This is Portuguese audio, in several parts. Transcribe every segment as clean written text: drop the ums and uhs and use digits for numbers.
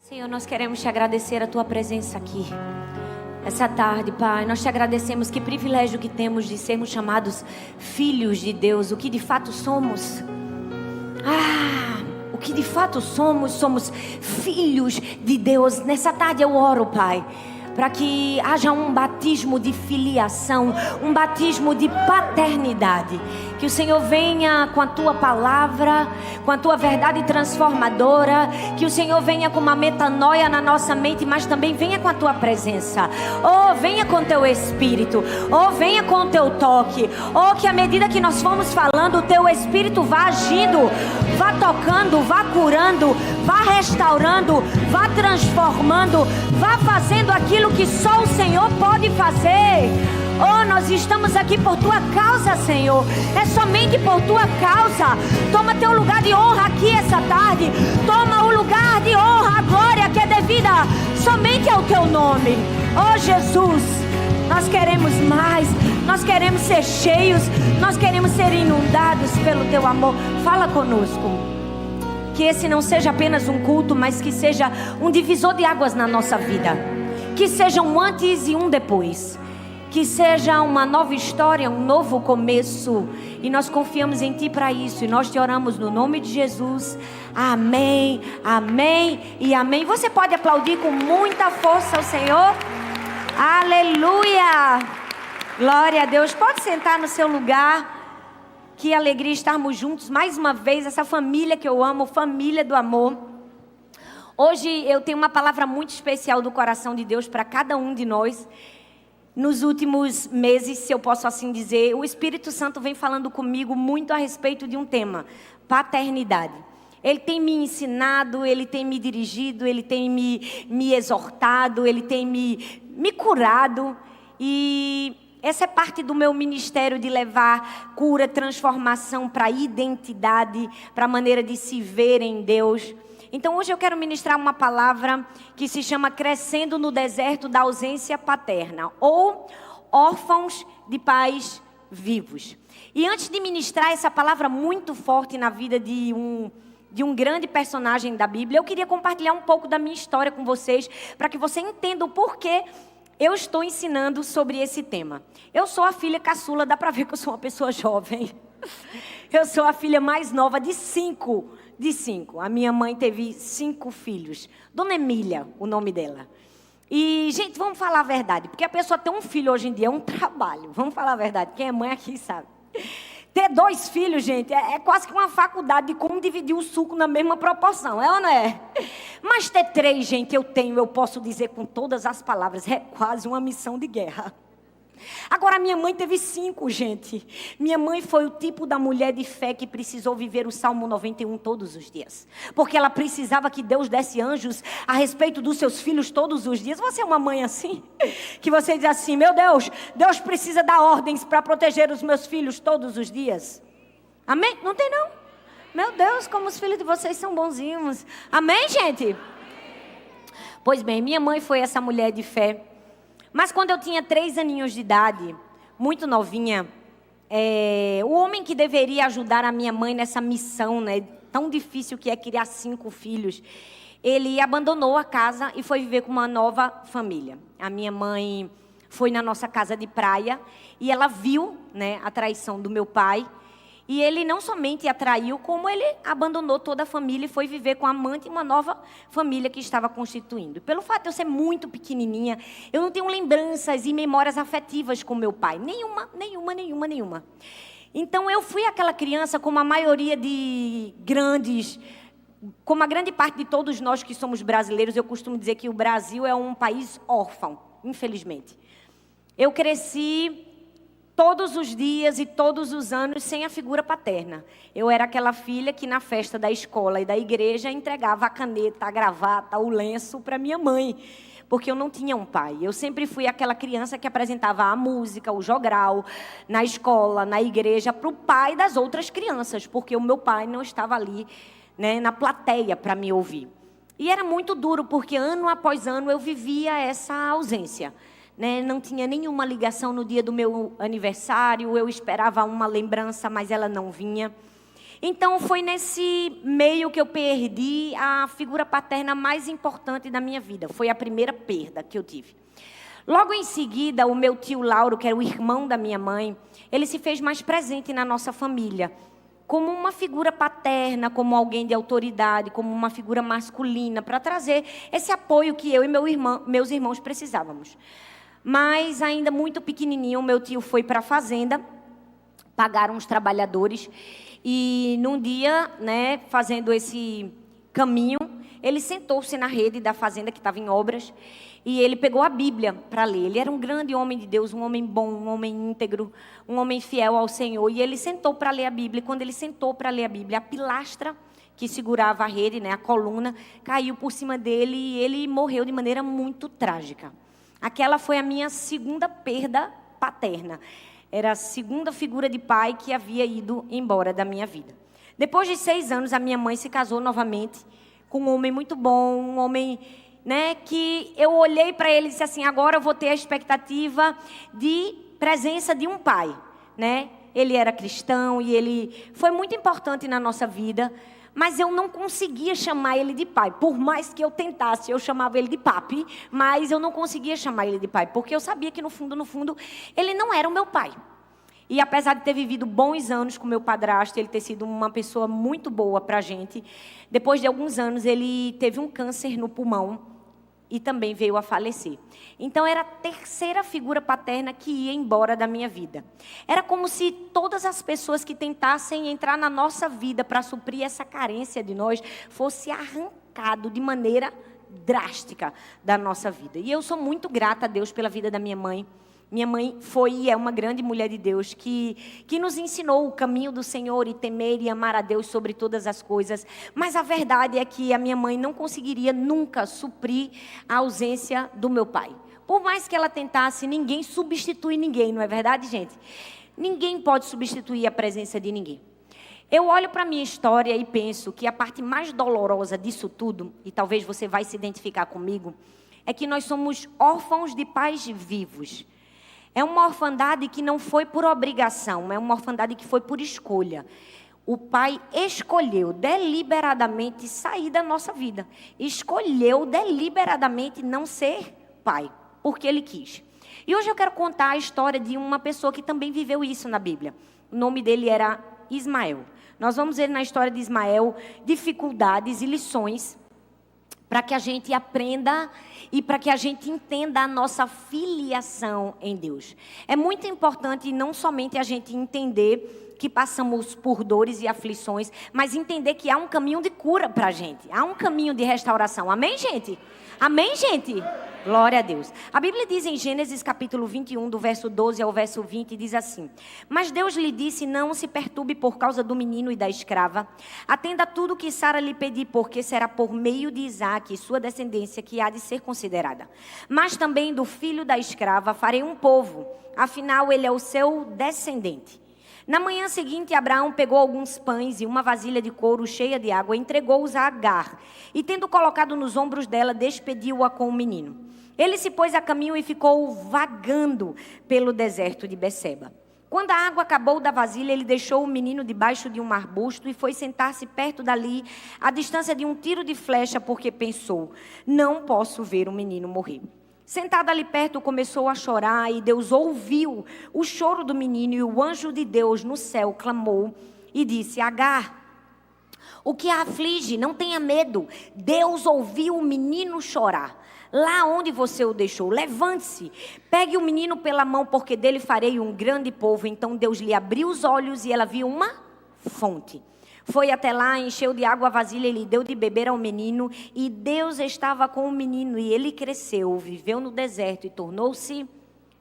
Senhor, nós queremos te agradecer a tua presença aqui. Essa tarde, Pai, nós te agradecemos. Que privilégio que temos de sermos chamados filhos de Deus, o que de fato somos. O que de fato somos filhos de Deus. Nessa tarde eu oro, Pai, para que haja um batismo de filiação, um batismo de paternidade. Que o Senhor venha com a tua palavra, com a tua verdade transformadora. Que o Senhor venha com uma metanoia na nossa mente, mas também venha com a tua presença. Venha com o teu espírito. Venha com o teu toque. Que à medida que nós formos falando, o teu espírito vá agindo, vá tocando, vá curando, vá restaurando, vá transformando, vá fazendo aquilo que só o Senhor pode fazer. Nós estamos aqui por tua causa, Senhor. É somente por tua causa. Toma teu lugar de honra aqui essa tarde. Toma o lugar de honra, a glória que é devida somente ao teu nome. Jesus, nós queremos mais. Nós queremos ser cheios. Nós queremos ser inundados pelo teu amor. Fala conosco. Que esse não seja apenas um culto, mas que seja um divisor de águas na nossa vida. Que seja um antes e um depois. Que seja uma nova história, um novo começo. E nós confiamos em Ti para isso. E nós te oramos no nome de Jesus. Amém, amém e amém. Você pode aplaudir com muita força ao Senhor? Aleluia! Glória a Deus. Pode sentar no seu lugar. Que alegria estarmos juntos mais uma vez. Essa família que eu amo, família do amor. Hoje eu tenho uma palavra muito especial do coração de Deus para cada um de nós. Nos últimos meses, se eu posso assim dizer, o Espírito Santo vem falando comigo muito a respeito de um tema: paternidade. Ele tem me ensinado, ele tem me dirigido, ele tem me exortado, ele tem me curado. E essa é parte do meu ministério de levar cura, transformação para a identidade, para a maneira de se ver em Deus. Então hoje eu quero ministrar uma palavra que se chama Crescendo no Deserto da Ausência Paterna, ou Órfãos de Pais Vivos. E antes de ministrar essa palavra muito forte na vida de um grande personagem da Bíblia, eu queria compartilhar um pouco da minha história com vocês, para que você entenda o porquê eu estou ensinando sobre esse tema. Eu sou a filha caçula, dá para ver que eu sou uma pessoa jovem. Eu sou a filha mais nova de cinco. A minha mãe teve 5 filhos. Dona Emília, o nome dela. E, gente, vamos falar a verdade. Porque a pessoa ter um filho hoje em dia é um trabalho. Vamos falar a verdade. Quem é mãe aqui sabe. Ter 2 filhos, gente, é quase que uma faculdade de como dividir o suco na mesma proporção. É ou não é? Mas ter 3, gente, eu posso dizer com todas as palavras, é quase uma missão de guerra. Agora, minha mãe teve 5, gente. Minha mãe foi o tipo da mulher de fé que precisou viver o Salmo 91 todos os dias. Porque ela precisava que Deus desse anjos a respeito dos seus filhos todos os dias. Você é uma mãe assim? Que você diz assim: meu Deus, Deus precisa dar ordens para proteger os meus filhos todos os dias. Amém? Não tem não? Meu Deus, como os filhos de vocês são bonzinhos. Amém, gente? Pois bem, minha mãe foi essa mulher de fé. Mas quando eu tinha 3 aninhos de idade, muito novinha, o homem que deveria ajudar a minha mãe nessa missão, né, tão difícil que é criar 5 filhos, ele abandonou a casa e foi viver com uma nova família. A minha mãe foi na nossa casa de praia e ela viu, né, a traição do meu pai. E ele não somente a traiu, como ele abandonou toda a família e foi viver com a amante e uma nova família que estava constituindo. Pelo fato de eu ser muito pequenininha, eu não tenho lembranças e memórias afetivas com meu pai. Nenhuma. Então eu fui aquela criança como a maioria de grandes, como a grande parte de todos nós que somos brasileiros. Eu costumo dizer que o Brasil é um país órfão, infelizmente. Eu cresci todos os dias e todos os anos sem a figura paterna. Eu era aquela filha que na festa da escola e da igreja entregava a caneta, a gravata, o lenço para minha mãe, porque eu não tinha um pai. Eu sempre fui aquela criança que apresentava a música, o jogral, na escola, na igreja, para o pai das outras crianças, porque o meu pai não estava ali, né, na plateia para me ouvir. E era muito duro, porque ano após ano eu vivia essa ausência. Né? Não tinha nenhuma ligação no dia do meu aniversário, eu esperava uma lembrança, mas ela não vinha. Então foi nesse meio que eu perdi a figura paterna mais importante da minha vida. Foi a primeira perda que eu tive. Logo em seguida, o meu tio Lauro, que era o irmão da minha mãe, ele se fez mais presente na nossa família, como uma figura paterna, como alguém de autoridade, como uma figura masculina, para trazer esse apoio que eu e meus irmãos precisávamos. Mas ainda muito pequenininho, meu tio foi para a fazenda, pagaram os trabalhadores, e num dia, né, fazendo esse caminho, ele sentou-se na rede da fazenda que estava em obras, e ele pegou a Bíblia para ler. Ele era um grande homem de Deus, um homem bom, um homem íntegro, um homem fiel ao Senhor. E ele sentou para ler a Bíblia. E quando ele sentou para ler a Bíblia, a pilastra que segurava a rede, né, a coluna, caiu por cima dele e ele morreu de maneira muito trágica. Aquela foi a minha segunda perda paterna. Era a segunda figura de pai que havia ido embora da minha vida. Depois de 6 anos, a minha mãe se casou novamente com um homem muito bom, um homem, né, que eu olhei para ele e disse assim, agora eu vou ter a expectativa de presença de um pai, né? Ele era cristão e ele foi muito importante na nossa vida, mas eu não conseguia chamar ele de pai. Por mais que eu tentasse, eu chamava ele de papi, mas eu não conseguia chamar ele de pai, porque eu sabia que no fundo, ele não era o meu pai. E apesar de ter vivido bons anos com meu padrasto, ele ter sido uma pessoa muito boa para a gente, depois de alguns anos ele teve um câncer no pulmão e também veio a falecer. Então era a terceira figura paterna que ia embora da minha vida. Era como se todas as pessoas que tentassem entrar na nossa vida para suprir essa carência de nós, fosse arrancado de maneira drástica da nossa vida. E eu sou muito grata a Deus pela vida da minha mãe. Minha mãe foi e é uma grande mulher de Deus que nos ensinou o caminho do Senhor e temer e amar a Deus sobre todas as coisas. Mas a verdade é que a minha mãe não conseguiria nunca suprir a ausência do meu pai. Por mais que ela tentasse, ninguém substitui ninguém, não é verdade, gente? Ninguém pode substituir a presença de ninguém. Eu olho para a minha história e penso que a parte mais dolorosa disso tudo, e talvez você vai se identificar comigo, é que nós somos órfãos de pais vivos. É uma orfandade que não foi por obrigação, é uma orfandade que foi por escolha. O pai escolheu deliberadamente sair da nossa vida. Escolheu deliberadamente não ser pai, porque ele quis. E hoje eu quero contar a história de uma pessoa que também viveu isso na Bíblia. O nome dele era Ismael. Nós vamos ver na história de Ismael dificuldades e lições para que a gente aprenda e para que a gente entenda a nossa filiação em Deus. É muito importante não somente a gente entender que passamos por dores e aflições, mas entender que há um caminho de cura para a gente. Há um caminho de restauração. Amém, gente? Amém, gente? Glória a Deus. A Bíblia diz em Gênesis capítulo 21, do verso 12 ao verso 20, diz assim: Mas Deus lhe disse, não se perturbe por causa do menino e da escrava. Atenda tudo o que Sara lhe pedir, porque será por meio de Isaque e sua descendência que há de ser considerada. Mas também do filho da escrava farei um povo, afinal ele é o seu descendente. Na manhã seguinte, Abraão pegou alguns pães e uma vasilha de couro cheia de água e entregou-os a Agar. E tendo colocado nos ombros dela, despediu-a com o menino. Ele se pôs a caminho e ficou vagando pelo deserto de Beceba. Quando a água acabou da vasilha, ele deixou o menino debaixo de um arbusto e foi sentar-se perto dali, à distância de um tiro de flecha, porque pensou, não posso ver o menino morrer. Sentado ali perto, começou a chorar e Deus ouviu o choro do menino e o anjo de Deus no céu clamou e disse, Agar, o que a aflige? Não tenha medo. Deus ouviu o menino chorar. Lá onde você o deixou, levante-se, pegue o menino pela mão, porque dele farei um grande povo. Então Deus lhe abriu os olhos e ela viu uma fonte. Foi até lá, encheu de água a vasilha e lhe deu de beber ao menino. E Deus estava com o menino e ele cresceu, viveu no deserto e tornou-se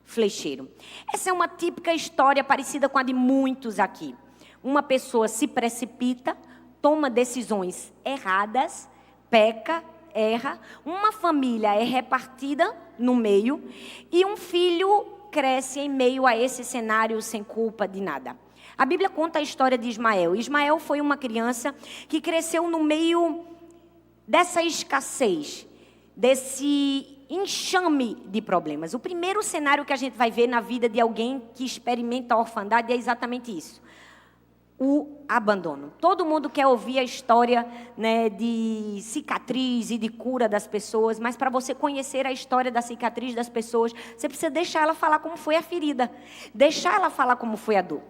flecheiro. Essa é uma típica história parecida com a de muitos aqui. Uma pessoa se precipita, toma decisões erradas, peca, erra. Uma família é repartida no meio e um filho cresce em meio a esse cenário sem culpa de nada. A Bíblia conta a história de Ismael. Ismael foi uma criança que cresceu no meio dessa escassez, desse enxame de problemas. O primeiro cenário que a gente vai ver na vida de alguém que experimenta a orfandade é exatamente isso. o abandono. Todo mundo quer ouvir a história, né, de cicatriz e de cura das pessoas, mas para você conhecer a história da cicatriz das pessoas, você precisa deixar ela falar como foi a ferida, deixar ela falar como foi a dor.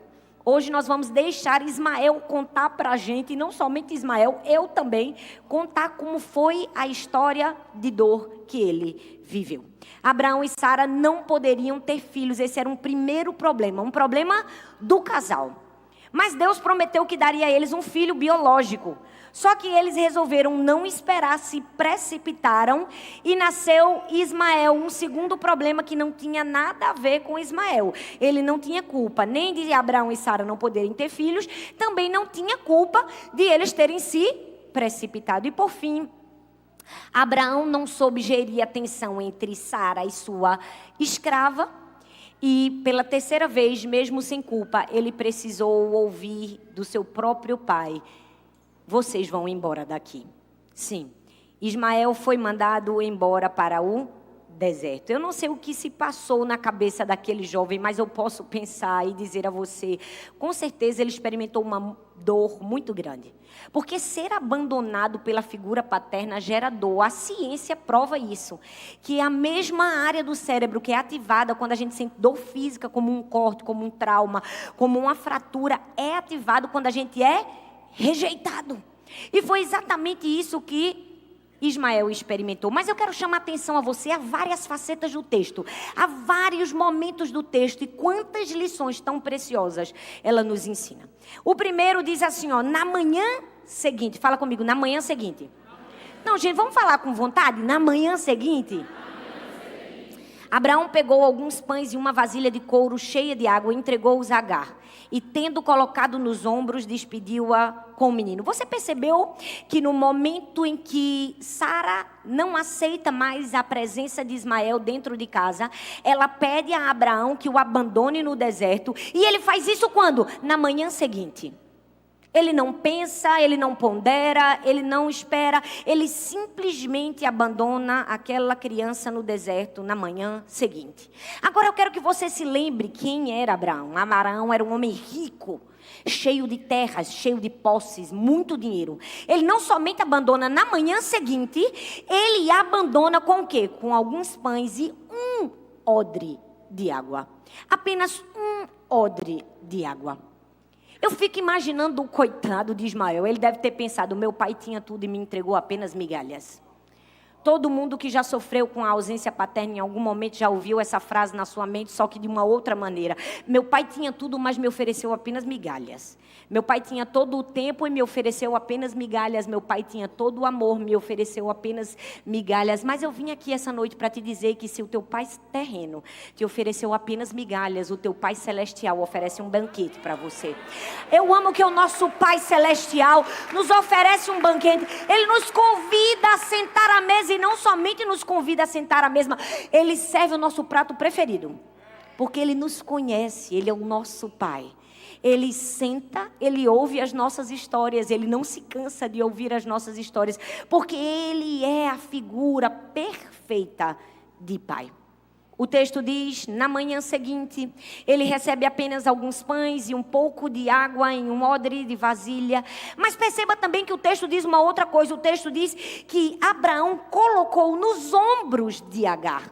Hoje nós vamos deixar Ismael contar para a gente, e não somente Ismael, eu também, contar como foi a história de dor que ele viveu. Abraão e Sara não poderiam ter filhos, esse era um primeiro problema, um problema do casal. Mas Deus prometeu que daria a eles um filho biológico. Só que eles resolveram não esperar, se precipitaram e nasceu Ismael. Um segundo problema que não tinha nada a ver com Ismael. Ele não tinha culpa nem de Abraão e Sara não poderem ter filhos, também não tinha culpa de eles terem se precipitado. E por fim, Abraão não soube gerir a tensão entre Sara e sua escrava. E pela terceira vez, mesmo sem culpa, ele precisou ouvir do seu próprio pai: vocês vão embora daqui. Sim, Ismael foi mandado embora para o deserto. Eu não sei o que se passou na cabeça daquele jovem, mas eu posso pensar e dizer a você, com certeza ele experimentou uma dor muito grande. Porque ser abandonado pela figura paterna gera dor. A ciência prova isso. Que a mesma área do cérebro que é ativada quando a gente sente dor física, como um corte, como um trauma, como uma fratura, é ativado quando a gente é rejeitado. E foi exatamente isso que Ismael experimentou. Mas eu quero chamar a atenção a você a várias facetas do texto, a vários momentos do texto e quantas lições tão preciosas ela nos ensina. O primeiro diz assim, ó, na manhã seguinte, fala comigo, na manhã seguinte. Não, gente, vamos falar com vontade? Na manhã seguinte. Abraão pegou alguns pães e uma vasilha de couro cheia de água e entregou-os a Agar. E tendo colocado nos ombros, despediu-a com o menino. Você percebeu que no momento em que Sara não aceita mais a presença de Ismael dentro de casa, ela pede a Abraão que o abandone no deserto. E ele faz isso quando? Na manhã seguinte. Ele não pensa, ele não pondera, ele não espera, ele simplesmente abandona aquela criança no deserto na manhã seguinte. Agora eu quero que você se lembre quem era Abraão. Abraão era um homem rico, cheio de terras, cheio de posses, muito dinheiro. Ele não somente abandona na manhã seguinte, ele abandona com o quê? Com alguns pães e um odre de água. Apenas um odre de água. Eu fico imaginando o coitado de Ismael. Ele deve ter pensado, meu pai tinha tudo e me entregou apenas migalhas. Todo mundo que já sofreu com a ausência paterna em algum momento já ouviu essa frase na sua mente, só que de uma outra maneira. Meu pai tinha tudo, mas me ofereceu apenas migalhas. Meu pai tinha todo o tempo e me ofereceu apenas migalhas. Meu pai tinha todo o amor, me ofereceu apenas migalhas. Mas eu vim aqui essa noite para te dizer que se o teu pai terreno te ofereceu apenas migalhas, o teu pai celestial oferece um banquete para você. Eu amo que o nosso pai celestial nos oferece um banquete. Ele nos convida a sentar à mesa e não somente nos convida a sentar à mesma, ele serve o nosso prato preferido. Porque ele nos conhece, ele é o nosso pai. Ele senta, ele ouve as nossas histórias, ele não se cansa de ouvir as nossas histórias, porque ele é a figura perfeita de pai. O texto diz, na manhã seguinte, ele recebe apenas alguns pães e um pouco de água em um odre de vasilha. Mas perceba também que o texto diz uma outra coisa. O texto diz que Abraão colocou nos ombros de Agar.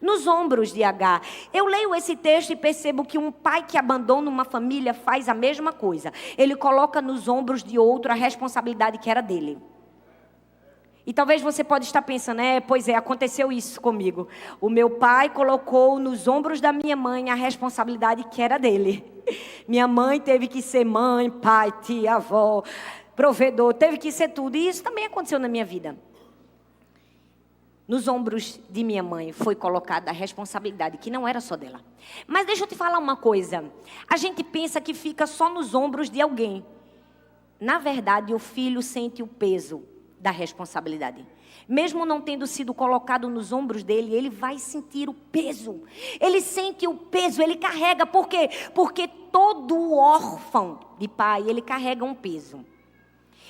Nos ombros de Agar. Eu leio esse texto e percebo que um pai que abandona uma família faz a mesma coisa. Ele coloca nos ombros de outro a responsabilidade que era dele. E talvez você pode estar pensando, pois é, aconteceu isso comigo. O meu pai colocou nos ombros da minha mãe a responsabilidade que era dele. Minha mãe teve que ser mãe, pai, tia, avó, provedor, teve que ser tudo. E isso também aconteceu na minha vida. Nos ombros de minha mãe foi colocada a responsabilidade que não era só dela. Mas deixa eu te falar uma coisa. A gente pensa que fica só nos ombros de alguém. Na verdade, o filho sente o peso da responsabilidade. Mesmo não tendo sido colocado nos ombros dele, ele vai sentir o peso. Ele sente o peso, ele carrega. Por quê? Porque todo órfão de pai, ele carrega um peso.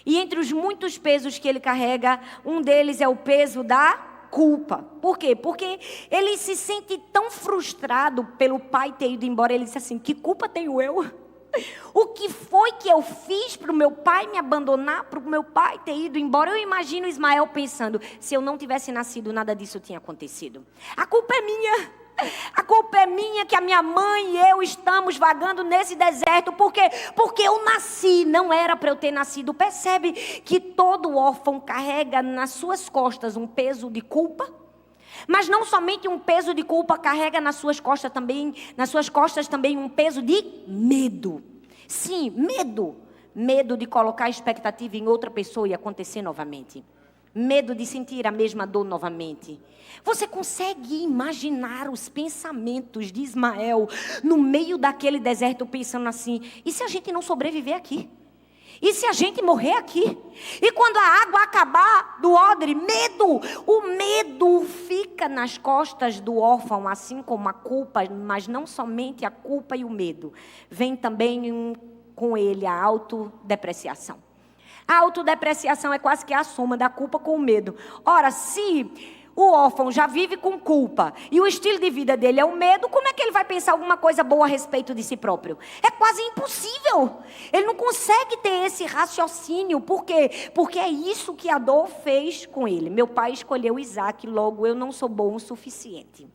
E entre os muitos pesos que ele carrega, um deles é o peso da culpa. Por quê? Porque ele se sente tão frustrado pelo pai ter ido embora. Ele disse assim, que culpa tenho eu? O que foi que eu fiz para o meu pai me abandonar, para o meu pai ter ido embora? Eu imagino Ismael pensando, se eu não tivesse nascido, nada disso tinha acontecido. A culpa é minha. A culpa é minha que a minha mãe e eu estamos vagando nesse deserto. Por quê? Porque eu nasci, não era para eu ter nascido. Percebe que todo órfão carrega nas suas costas um peso de culpa? Mas não somente um peso de culpa, carrega nas suas costas também um peso de medo. Sim, medo. Medo de colocar expectativa em outra pessoa e acontecer novamente. Medo de sentir a mesma dor novamente. Você consegue imaginar os pensamentos de Ismael no meio daquele deserto pensando assim, e se a gente não sobreviver aqui? E se a gente morrer aqui? E quando a água acabar do odre? Medo! O medo fica nas costas do órfão, assim como a culpa, mas não somente a culpa e o medo. Vem também com ele a autodepreciação. A autodepreciação é quase que a soma da culpa com o medo. Ora, se o órfão já vive com culpa e o estilo de vida dele é o medo, como é que ele vai pensar alguma coisa boa a respeito de si próprio? É quase impossível. Ele não consegue ter esse raciocínio. Por quê? Porque é isso que a dor fez com ele. Meu pai escolheu Isaac, logo eu não sou bom o suficiente.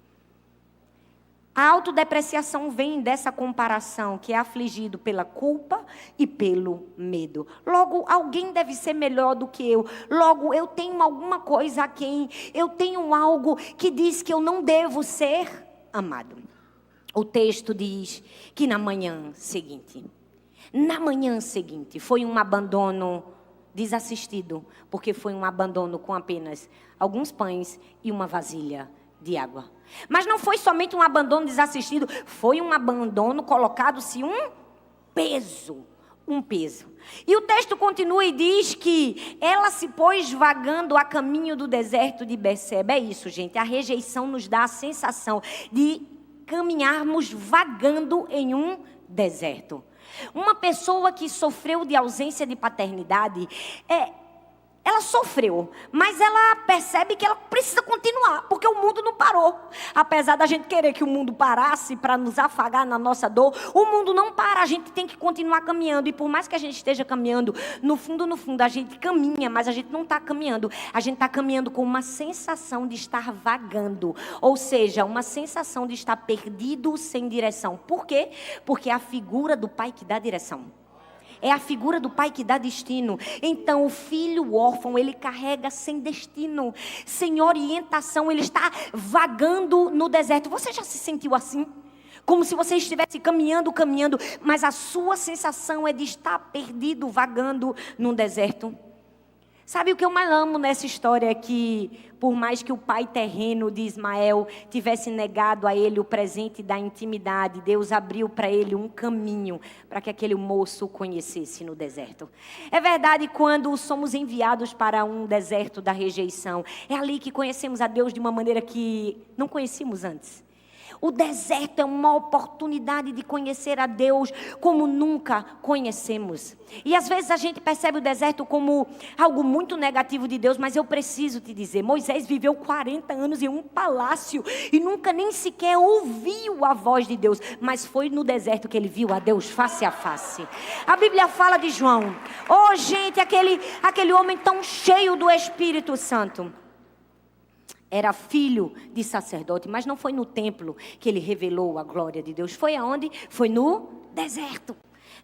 A autodepreciação vem dessa comparação, que é afligido pela culpa e pelo medo. Logo, alguém deve ser melhor do que eu. Logo, eu tenho alguma coisa a quem. Eu tenho algo que diz que eu não devo ser amado. O texto diz que na manhã seguinte foi um abandono desassistido, porque foi um abandono com apenas alguns pães e uma vasilha de água. Mas não foi somente um abandono desassistido, foi um abandono colocado-se um peso. E o texto continua e diz que ela se pôs vagando a caminho do deserto de Berseba. É isso, gente, a rejeição nos dá a sensação de caminharmos vagando em um deserto. Uma pessoa que sofreu de ausência de paternidade, ela sofreu, mas ela percebe que ela precisa continuar, porque o mundo não parou. Apesar da gente querer que o mundo parasse para nos afagar na nossa dor, o mundo não para, a gente tem que continuar caminhando. E por mais que a gente esteja caminhando, no fundo, a gente caminha, mas a gente não está caminhando. A gente está caminhando com uma sensação de estar vagando, ou seja, uma sensação de estar perdido sem direção. Por quê? Porque é a figura do pai que dá direção. É a figura do pai que dá destino. Então o filho órfão, ele carrega sem destino, sem orientação, ele está vagando no deserto. Você já se sentiu assim? Como se você estivesse caminhando, mas a sua sensação é de estar perdido, vagando no deserto. Sabe o que eu mais amo nessa história é que, por mais que o pai terreno de Ismael tivesse negado a ele o presente da intimidade, Deus abriu para ele um caminho para que aquele moço o conhecesse no deserto. É verdade, quando somos enviados para um deserto da rejeição, é ali que conhecemos a Deus de uma maneira que não conhecíamos antes. O deserto é uma oportunidade de conhecer a Deus como nunca conhecemos. E às vezes a gente percebe o deserto como algo muito negativo de Deus, mas eu preciso te dizer, Moisés viveu 40 anos em um palácio e nunca nem sequer ouviu a voz de Deus, mas foi no deserto que ele viu a Deus face a face. A Bíblia fala de João. Oh, gente, aquele homem tão cheio do Espírito Santo. Era filho de sacerdote, mas não foi no templo que ele revelou a glória de Deus. Foi aonde? Foi no deserto.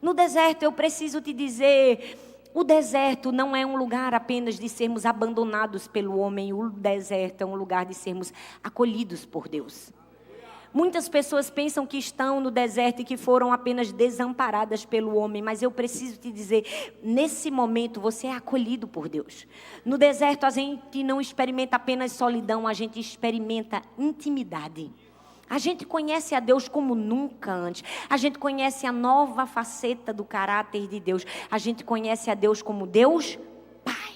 No deserto, eu preciso te dizer, o deserto não é um lugar apenas de sermos abandonados pelo homem. O deserto é um lugar de sermos acolhidos por Deus. Muitas pessoas pensam que estão no deserto e que foram apenas desamparadas pelo homem. Mas eu preciso te dizer, nesse momento você é acolhido por Deus. No deserto a gente não experimenta apenas solidão, a gente experimenta intimidade. A gente conhece a Deus como nunca antes. A gente conhece a nova faceta do caráter de Deus. A gente conhece a Deus como Deus Pai.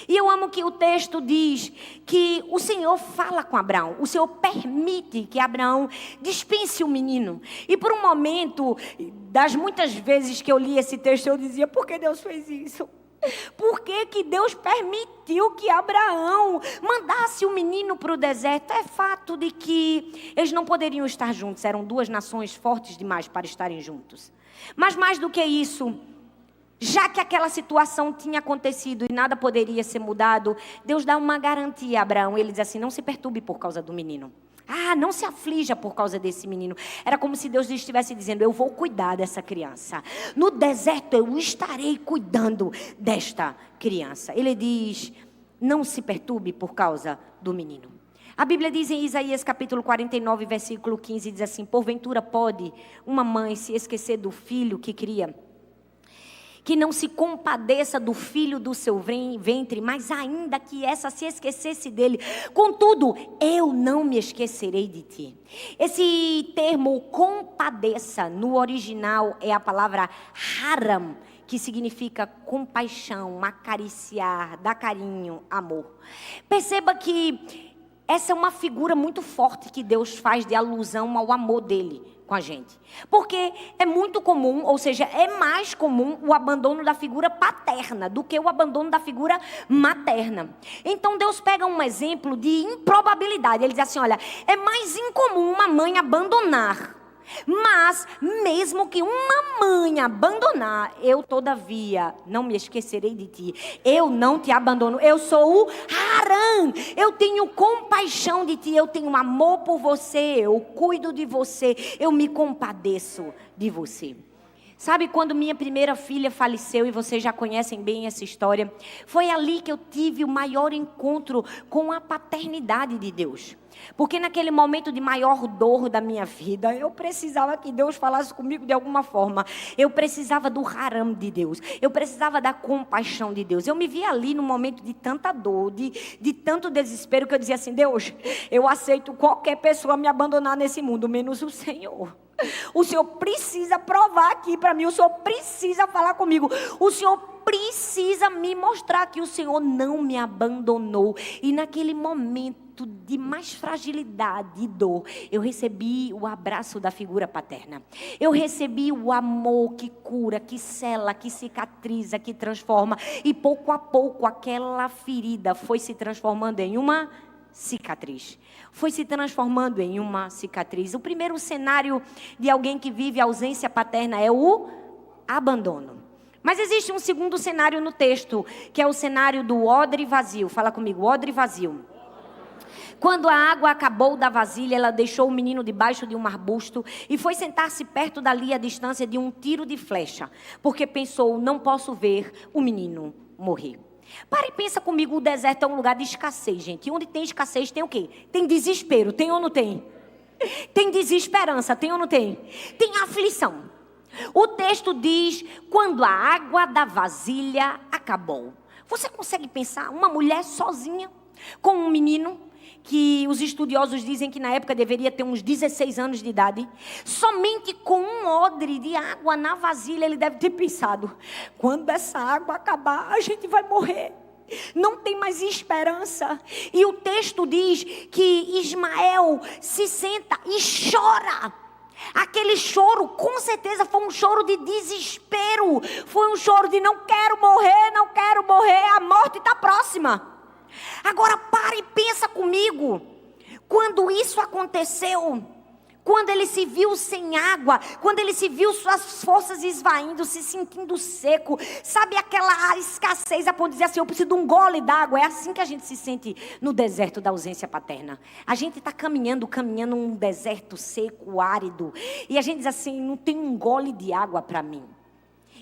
E eu amo que o texto diz que o Senhor fala com Abraão. O Senhor permite que Abraão dispense o menino. E por um momento, das muitas vezes que eu li esse texto, eu dizia, por que Deus fez isso? Por que Deus permitiu que Abraão mandasse o menino indo para o deserto, é fato de que eles não poderiam estar juntos. Eram duas nações fortes demais para estarem juntos. Mas mais do que isso, já que aquela situação tinha acontecido e nada poderia ser mudado, Deus dá uma garantia a Abraão. Ele diz assim: não se perturbe por causa do menino. Não se aflija por causa desse menino. Era como se Deus estivesse dizendo: eu vou cuidar dessa criança. No deserto eu estarei cuidando desta criança. Ele diz: não se perturbe por causa do menino. A Bíblia diz em Isaías capítulo 49, versículo 15, diz assim: porventura pode uma mãe se esquecer do filho que cria, que não se compadeça do filho do seu ventre, mas ainda que essa se esquecesse dele, contudo, eu não me esquecerei de ti. Esse termo compadeça, no original é a palavra haram, que significa compaixão, acariciar, dar carinho, amor. Perceba que essa é uma figura muito forte que Deus faz de alusão ao amor dele com a gente. Porque é muito comum, ou seja, é mais comum o abandono da figura paterna do que o abandono da figura materna. Então Deus pega um exemplo de improbabilidade. Ele diz assim: olha, é mais incomum uma mãe abandonar. Mas, mesmo que uma mãe abandonar, eu todavia não me esquecerei de ti. Eu não te abandono. Eu sou o Harã. Eu tenho compaixão de ti. Eu tenho amor por você. Eu cuido de você. Eu me compadeço de você. Sabe quando minha primeira filha faleceu, e vocês já conhecem bem essa história, foi ali que eu tive o maior encontro com a paternidade de Deus. Porque naquele momento de maior dor da minha vida, eu precisava que Deus falasse comigo de alguma forma. Eu precisava do haram de Deus. Eu precisava da compaixão de Deus. Eu me via ali num momento de tanta dor, de tanto desespero, que eu dizia assim: Deus, eu aceito qualquer pessoa me abandonar nesse mundo, menos o Senhor. O Senhor precisa provar aqui para mim. O Senhor precisa falar comigo. O Senhor precisa me mostrar que o Senhor não me abandonou. E naquele momento de mais fragilidade e dor, eu recebi o abraço da figura paterna. Eu recebi o amor que cura, que sela, que cicatriza, que transforma. E pouco a pouco aquela ferida foi se transformando em uma cicatriz. Foi se transformando em uma cicatriz. O primeiro cenário de alguém que vive a ausência paterna é o abandono. Mas existe um segundo cenário no texto, que é o cenário do odre vazio. Fala comigo: odre vazio. Quando a água acabou da vasilha, ela deixou o menino debaixo de um arbusto e foi sentar-se perto dali à distância de um tiro de flecha, porque pensou: não posso ver o menino morrer. Para e pensa comigo: o deserto é um lugar de escassez, gente. E onde tem escassez tem o quê? Tem desespero, tem ou não tem? Tem desesperança, tem ou não tem? Tem aflição. O texto diz: quando a água da vasilha acabou. Você consegue pensar uma mulher sozinha com um menino que os estudiosos dizem que na época deveria ter uns 16 anos de idade, somente com um odre de água na vasilha? Ele deve ter pensado: quando essa água acabar, a gente vai morrer. Não tem mais esperança. E o texto diz que Ismael se senta e chora. Aquele choro, com certeza, foi um choro de desespero. Foi um choro de: não quero morrer, não quero morrer, a morte está próxima. Agora para e pensa comigo. Quando isso aconteceu, quando ele se viu sem água, quando ele se viu suas forças esvaindo, se sentindo seco, sabe aquela escassez a ponto de dizer assim: eu preciso de um gole d'água. É assim que a gente se sente no deserto da ausência paterna. A gente está caminhando num deserto seco, árido, e a gente diz assim: não tem um gole de água para mim.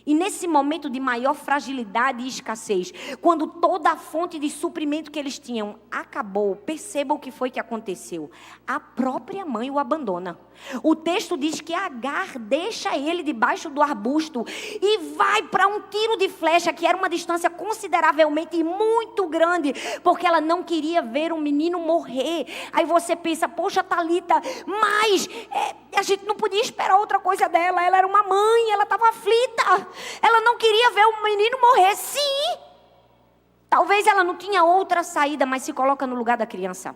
E nesse momento de maior fragilidade e escassez, quando toda a fonte de suprimento que eles tinham acabou, perceba o que foi que aconteceu. A própria mãe o abandona. O texto diz que Agar deixa ele debaixo do arbusto e vai para um tiro de flecha, que era uma distância consideravelmente muito grande, porque ela não queria ver um menino morrer. Aí você pensa: poxa, Thalita, mas a gente não podia esperar outra coisa dela. Ela era uma mãe, ela estava aflita. Ela não queria ver o menino morrer. Sim, talvez ela não tinha outra saída, mas se coloca no lugar da criança.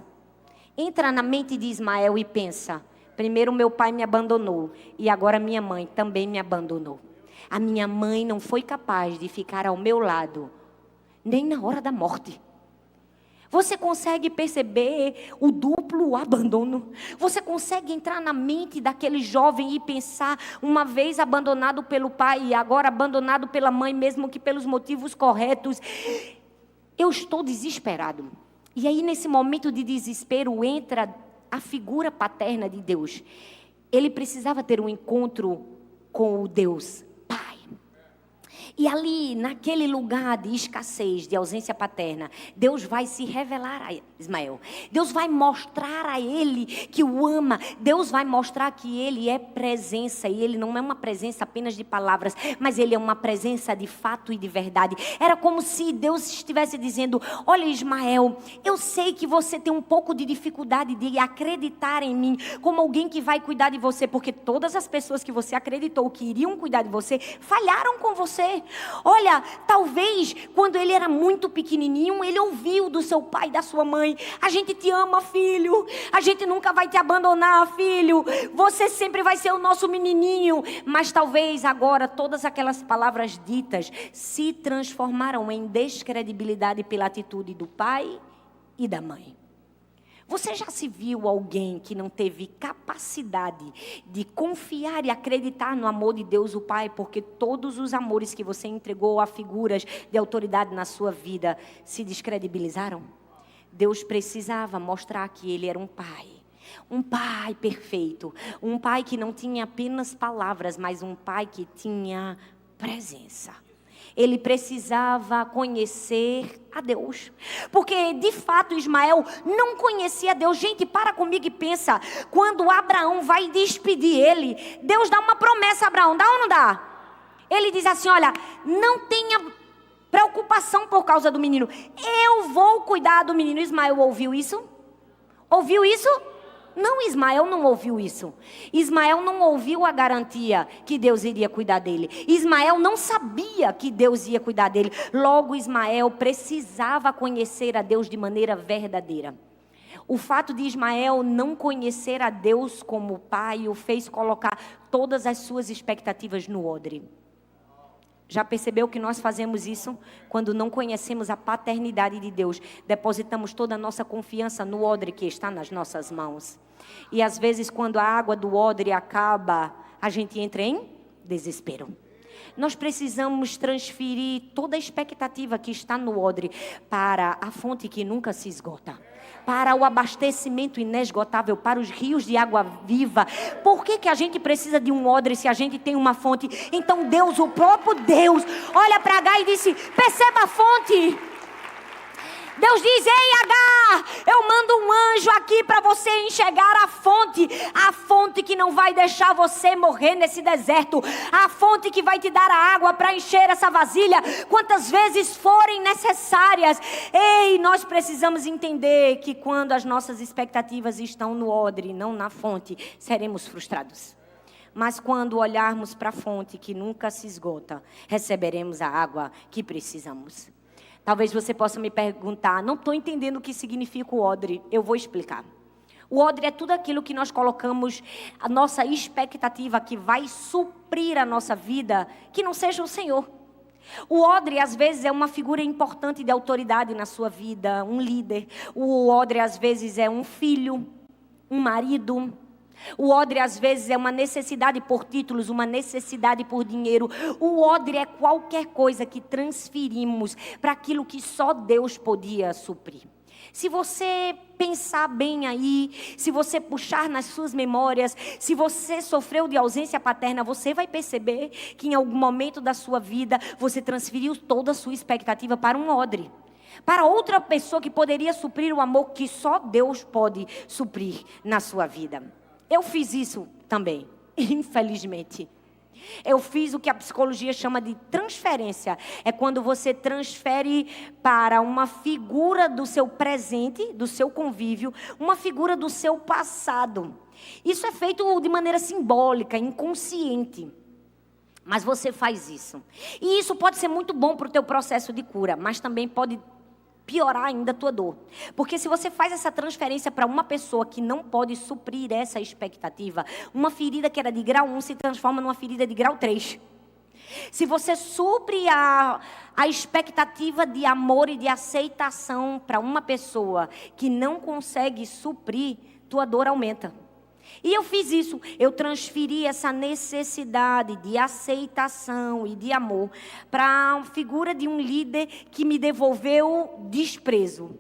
Entra na mente de Ismael e pensa: primeiro meu pai me abandonou e agora minha mãe também me abandonou. A minha mãe não foi capaz de ficar ao meu lado nem na hora da morte. Você consegue perceber o duplo abandono? Você consegue entrar na mente daquele jovem e pensar, uma vez abandonado pelo pai e agora abandonado pela mãe, mesmo que pelos motivos corretos, eu estou desesperado. E aí nesse momento de desespero entra a figura paterna de Deus. Ele precisava ter um encontro com o Deus Pai. E ali, naquele lugar de escassez, de ausência paterna, Deus vai se revelar a Ismael. Deus vai mostrar a ele que o ama. Deus vai mostrar que ele é presença. E ele não é uma presença apenas de palavras, mas ele é uma presença de fato e de verdade. Era como se Deus estivesse dizendo: olha, Ismael, eu sei que você tem um pouco de dificuldade de acreditar em mim como alguém que vai cuidar de você, porque todas as pessoas que você acreditou que iriam cuidar de você, falharam com você. Olha, talvez quando ele era muito pequenininho, ele ouviu do seu pai e da sua mãe: a gente te ama, filho, a gente nunca vai te abandonar, filho, você sempre vai ser o nosso menininho. Mas talvez agora todas aquelas palavras ditas se transformaram em descredibilidade pela atitude do pai e da mãe. Você já se viu alguém que não teve capacidade de confiar e acreditar no amor de Deus, o Pai, porque todos os amores que você entregou a figuras de autoridade na sua vida se descredibilizaram? Deus precisava mostrar que Ele era um Pai perfeito, um Pai que não tinha apenas palavras, mas um Pai que tinha presença. Ele precisava conhecer a Deus, porque de fato Ismael não conhecia Deus. Gente, para comigo e pensa, quando Abraão vai despedir ele, Deus dá uma promessa a Abraão, dá ou não dá? Ele diz assim: olha, não tenha preocupação por causa do menino, eu vou cuidar do menino. Ismael ouviu isso? Ouviu isso? Não, Ismael não ouviu isso. Ismael não ouviu a garantia que Deus iria cuidar dele. Ismael não sabia que Deus ia cuidar dele. Logo, Ismael precisava conhecer a Deus de maneira verdadeira. O fato de Ismael não conhecer a Deus como pai o fez colocar todas as suas expectativas no odre. Já percebeu que nós fazemos isso? Quando não conhecemos a paternidade de Deus, depositamos toda a nossa confiança no odre que está nas nossas mãos. E às vezes, quando a água do odre acaba, a gente entra em desespero. Nós precisamos transferir toda a expectativa que está no odre para a fonte que nunca se esgota, para o abastecimento inesgotável, para os rios de água viva. Por que a gente precisa de um odre se a gente tem uma fonte? Então Deus, o próprio Deus, olha para Agar e disse: perceba a fonte. Deus diz: ei, Agar, eu mando um anjo aqui para você enxergar a fonte que não vai deixar você morrer nesse deserto, a fonte que vai te dar a água para encher essa vasilha quantas vezes forem necessárias. Ei, nós precisamos entender que quando as nossas expectativas estão no odre, não na fonte, seremos frustrados. Mas quando olharmos para a fonte que nunca se esgota, receberemos a água que precisamos. Talvez você possa me perguntar: não estou entendendo o que significa o odre. Eu vou explicar. O odre é tudo aquilo que nós colocamos, a nossa expectativa que vai suprir a nossa vida, que não seja o Senhor. O odre, às vezes, é uma figura importante de autoridade na sua vida, um líder. O odre, às vezes, é um filho, um marido. O odre às vezes é uma necessidade por títulos, uma necessidade por dinheiro. O odre é qualquer coisa que transferimos para aquilo que só Deus podia suprir. Se você pensar bem aí, se você puxar nas suas memórias, se você sofreu de ausência paterna, você vai perceber que em algum momento da sua vida você transferiu toda a sua expectativa para um odre, para outra pessoa que poderia suprir o amor que só Deus pode suprir na sua vida. Eu fiz isso também, infelizmente. Eu fiz o que a psicologia chama de transferência. É quando você transfere para uma figura do seu presente, do seu convívio, uma figura do seu passado. Isso é feito de maneira simbólica, inconsciente. Mas você faz isso. E isso pode ser muito bom para o teu processo de cura, mas também pode piorar ainda a tua dor. Porque se você faz essa transferência para uma pessoa que não pode suprir essa expectativa, uma ferida que era de grau 1 se transforma numa ferida de grau 3. Se você supre a expectativa de amor e de aceitação para uma pessoa que não consegue suprir, tua dor aumenta. E eu fiz isso, eu transferi essa necessidade de aceitação e de amor para a figura de um líder que me devolveu desprezo.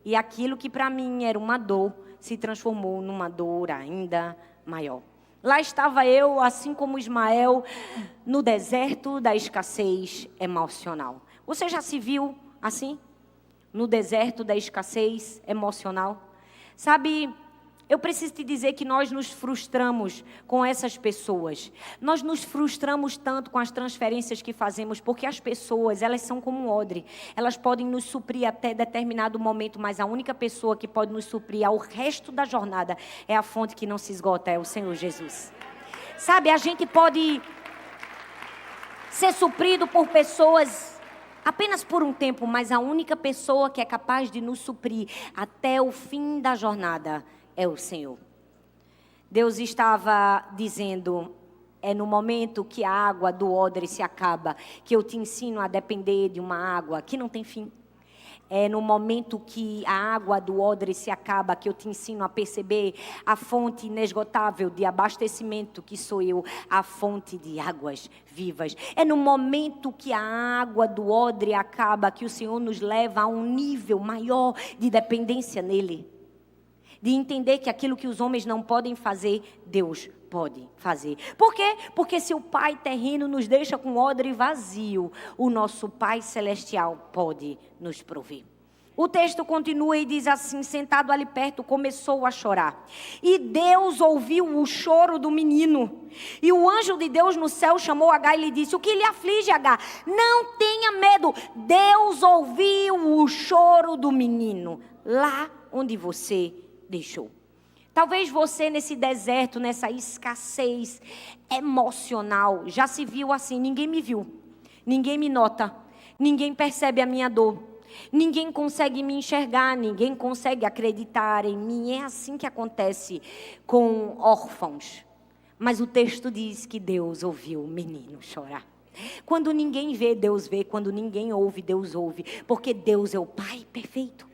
E aquilo que para mim era uma dor, se transformou numa dor ainda maior. Lá estava eu, assim como Ismael, no deserto da escassez emocional. Você já se viu assim? No deserto da escassez emocional? Sabe, eu preciso te dizer que nós nos frustramos com essas pessoas. Nós nos frustramos tanto com as transferências que fazemos, porque as pessoas, elas são como um odre. Elas podem nos suprir até determinado momento, mas a única pessoa que pode nos suprir ao resto da jornada é a fonte que não se esgota, é o Senhor Jesus. Sabe, a gente pode ser suprido por pessoas apenas por um tempo, mas a única pessoa que é capaz de nos suprir até o fim da jornada é o Senhor. Deus estava dizendo, é no momento que a água do odre se acaba, que eu te ensino a depender de uma água que não tem fim. É no momento que a água do odre se acaba, que eu te ensino a perceber a fonte inesgotável de abastecimento que sou eu, a fonte de águas vivas. É no momento que a água do odre acaba, que o Senhor nos leva a um nível maior de dependência nele. De entender que aquilo que os homens não podem fazer, Deus pode fazer. Por quê? Porque se o Pai terreno nos deixa com odre vazio, o nosso Pai celestial pode nos prover. O texto continua e diz assim, sentado ali perto, começou a chorar. E Deus ouviu o choro do menino. E o anjo de Deus no céu chamou Agar e lhe disse, o que lhe aflige, Agar? Não tenha medo. Deus ouviu o choro do menino, lá onde você deixou. Talvez você nesse deserto, nessa escassez emocional, já se viu assim, ninguém me viu, ninguém me nota, ninguém percebe a minha dor, ninguém consegue me enxergar, ninguém consegue acreditar em mim. É assim que acontece com órfãos. Mas o texto diz que Deus ouviu o menino chorar. Quando ninguém vê, Deus vê. Quando ninguém ouve, Deus ouve. Porque Deus é o Pai perfeito.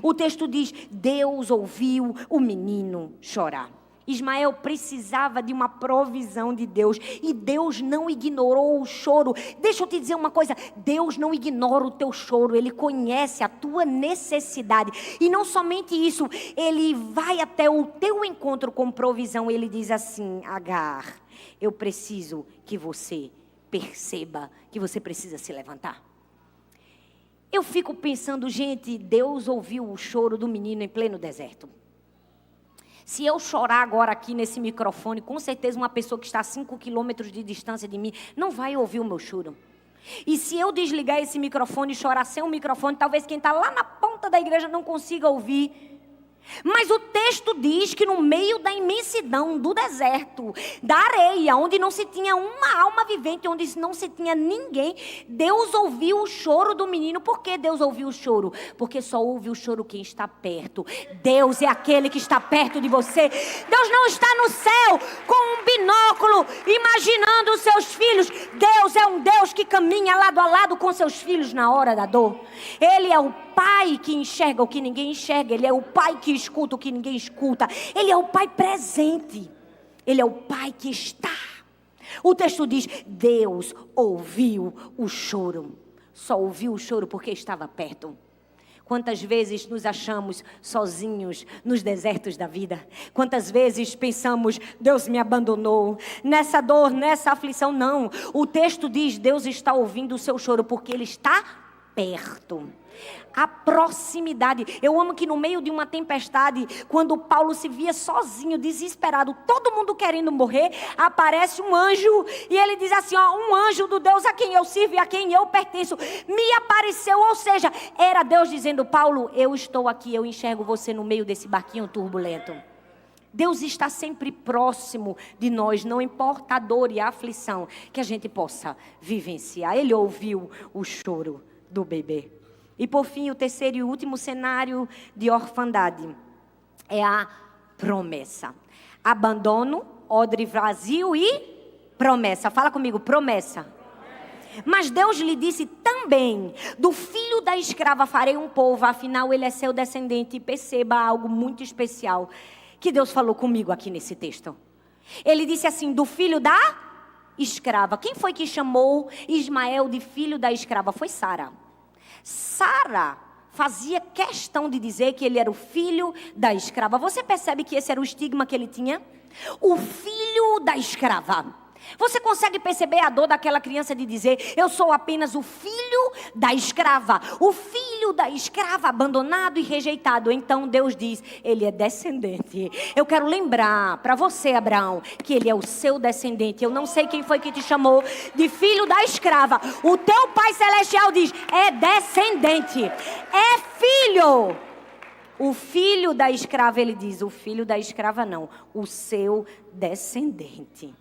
O texto diz, Deus ouviu o menino chorar. Ismael precisava de uma provisão de Deus. E Deus não ignorou o choro. Deixa eu te dizer uma coisa. Deus não ignora o teu choro. Ele conhece a tua necessidade. E não somente isso. Ele vai até o teu encontro com provisão. Ele diz assim, Agar, eu preciso que você perceba que você precisa se levantar. Eu fico pensando, gente, Deus ouviu o choro do menino em pleno deserto. Se eu chorar agora aqui nesse microfone, com certeza uma pessoa que está a 5 quilômetros de distância de mim não vai ouvir o meu choro. E se eu desligar esse microfone e chorar sem o microfone, talvez quem está lá na ponta da igreja não consiga ouvir. Mas o texto diz que no meio da imensidão do deserto, da areia, onde não se tinha uma alma vivente, onde não se tinha ninguém, Deus ouviu o choro do menino. Por que Deus ouviu o choro? Porque só ouve o choro quem está perto. Deus é aquele que está perto de você. Deus não está no céu com um binóculo imaginando os seus filhos. Deus é um Deus que caminha lado a lado com seus filhos na hora da dor. Ele é o Pai que enxerga o que ninguém enxerga. Ele é o Pai que escuta o que ninguém escuta. Ele é o Pai presente. Ele é o Pai que está. O texto diz, Deus ouviu o choro. Só ouviu o choro porque estava perto. Quantas vezes nos achamos sozinhos nos desertos da vida? Quantas vezes pensamos, Deus me abandonou, nessa dor, nessa aflição? Não, o texto diz, Deus está ouvindo o seu choro porque Ele está perto. A proximidade. Eu amo que no meio de uma tempestade, quando Paulo se via sozinho, desesperado, todo mundo querendo morrer, aparece um anjo e ele diz assim, ó, um anjo do Deus a quem eu sirvo e a quem eu pertenço me apareceu. Ou seja, era Deus dizendo, Paulo, eu estou aqui, eu enxergo você no meio desse barquinho turbulento. Deus está sempre próximo de nós, não importa a dor e a aflição que a gente possa vivenciar. Ele ouviu o choro do bebê. E por fim, o terceiro e último cenário de orfandade é a promessa. Abandono, odre vazio e promessa. Fala comigo, promessa. Mas Deus lhe disse também: do filho da escrava farei um povo, afinal ele é seu descendente. E perceba algo muito especial que Deus falou comigo aqui nesse texto. Ele disse assim: do filho da escrava. Quem foi que chamou Ismael de filho da escrava? Foi Sara. Sara fazia questão de dizer que ele era o filho da escrava. Você percebe que esse era o estigma que ele tinha? O filho da escrava. Você consegue perceber a dor daquela criança de dizer: eu sou apenas o filho da escrava, o filho da escrava abandonado e rejeitado. Então Deus diz: ele é descendente. Eu quero lembrar para você, Abraão, que ele é o seu descendente. Eu não sei quem foi que te chamou de filho da escrava. O teu Pai Celestial diz: é descendente, é filho. O filho da escrava, ele diz: o filho da escrava não, o seu descendente.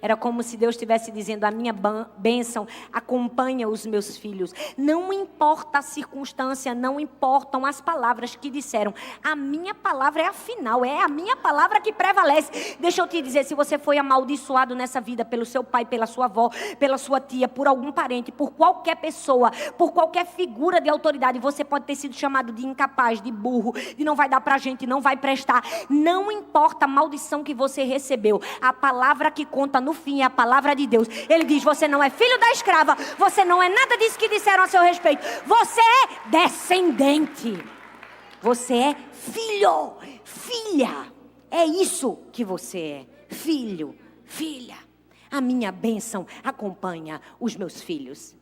Era como se Deus estivesse dizendo: a minha bênção acompanha os meus filhos. Não importa a circunstância, não importam as palavras que disseram. A minha palavra é a final, é a minha palavra que prevalece. Deixa eu te dizer, se você foi amaldiçoado nessa vida pelo seu pai, pela sua avó, pela sua tia, por algum parente, por qualquer pessoa, por qualquer figura de autoridade, você pode ter sido chamado de incapaz, de burro, de não vai dar pra gente, não vai prestar. Não importa a maldição que você recebeu, a palavra que conta no fim é a palavra de Deus. Ele diz: você não é filho da escrava, você não é nada disso que disseram a seu respeito, você é descendente, você é filho, filha. É isso que você é, filho, filha. A minha bênção acompanha os meus filhos.